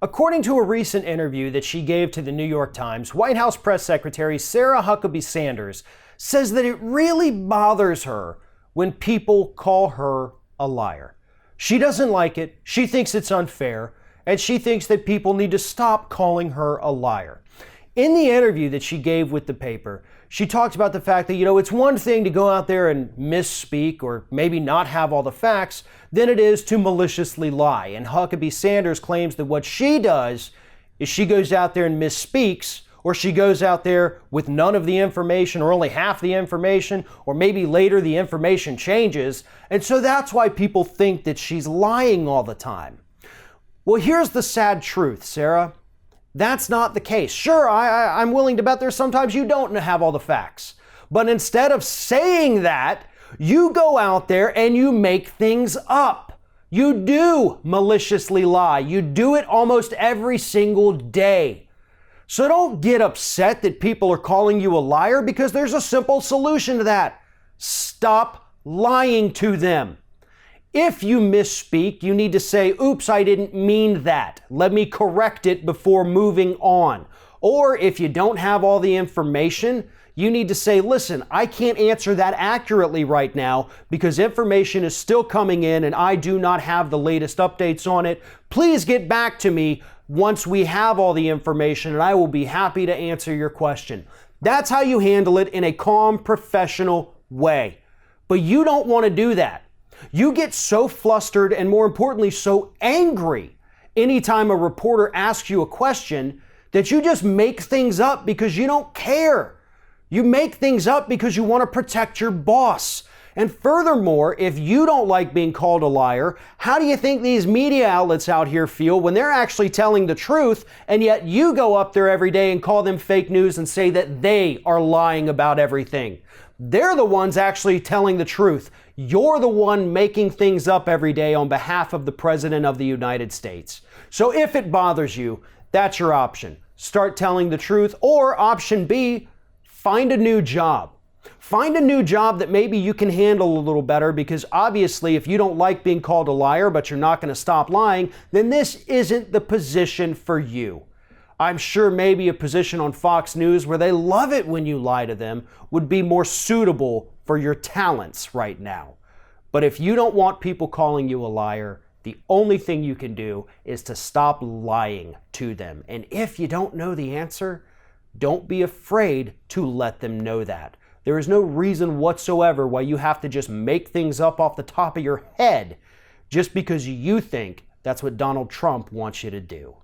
According to a recent interview that she gave to the New York Times, White House Press Secretary Sarah Huckabee Sanders says that it really bothers her when people call her a liar. She doesn't like it, she thinks it's unfair, and she thinks that people need to stop calling her a liar. In the interview that she gave with the paper, she talked about the fact that, it's one thing to go out there and misspeak or maybe not have all the facts than it is to maliciously lie. And Huckabee Sanders claims that what she does is she goes out there and misspeaks, or she goes out there with none of the information or only half the information, or maybe later the information changes. And so that's why people think that she's lying all the time. Well, here's the sad truth, Sarah. That's not the case. Sure, I'm willing to bet there's sometimes you don't have all the facts. But instead of saying that, you go out there and you make things up. You do maliciously lie. You do it almost every single day. So don't get upset that people are calling you a liar, because there's a simple solution to that. Stop lying to them. If you misspeak, you need to say, oops, I didn't mean that. Let me correct it before moving on. Or if you don't have all the information, you need to say, listen, I can't answer that accurately right now because information is still coming in and I do not have the latest updates on it. Please get back to me once we have all the information and I will be happy to answer your question. That's how you handle it in a calm, professional way. But you don't want to do that. You get so flustered and, more importantly, so angry anytime a reporter asks you a question that you just make things up because you don't care. You make things up because you want to protect your boss. And furthermore, if you don't like being called a liar, how do you think these media outlets out here feel when they're actually telling the truth, and yet you go up there every day and call them fake news and say that they are lying about everything? They're the ones actually telling the truth. You're the one making things up every day on behalf of the President of the United States. So if it bothers you, that's your option. Start telling the truth. Or option B, find a new job. Find a new job that maybe you can handle a little better, because obviously if you don't like being called a liar but you're not going to stop lying, then this isn't the position for you. I'm sure maybe a position on Fox News where they love it when you lie to them would be more suitable for your talents right now. But if you don't want people calling you a liar, the only thing you can do is to stop lying to them. And if you don't know the answer, don't be afraid to let them know that. There is no reason whatsoever why you have to just make things up off the top of your head just because you think that's what Donald Trump wants you to do.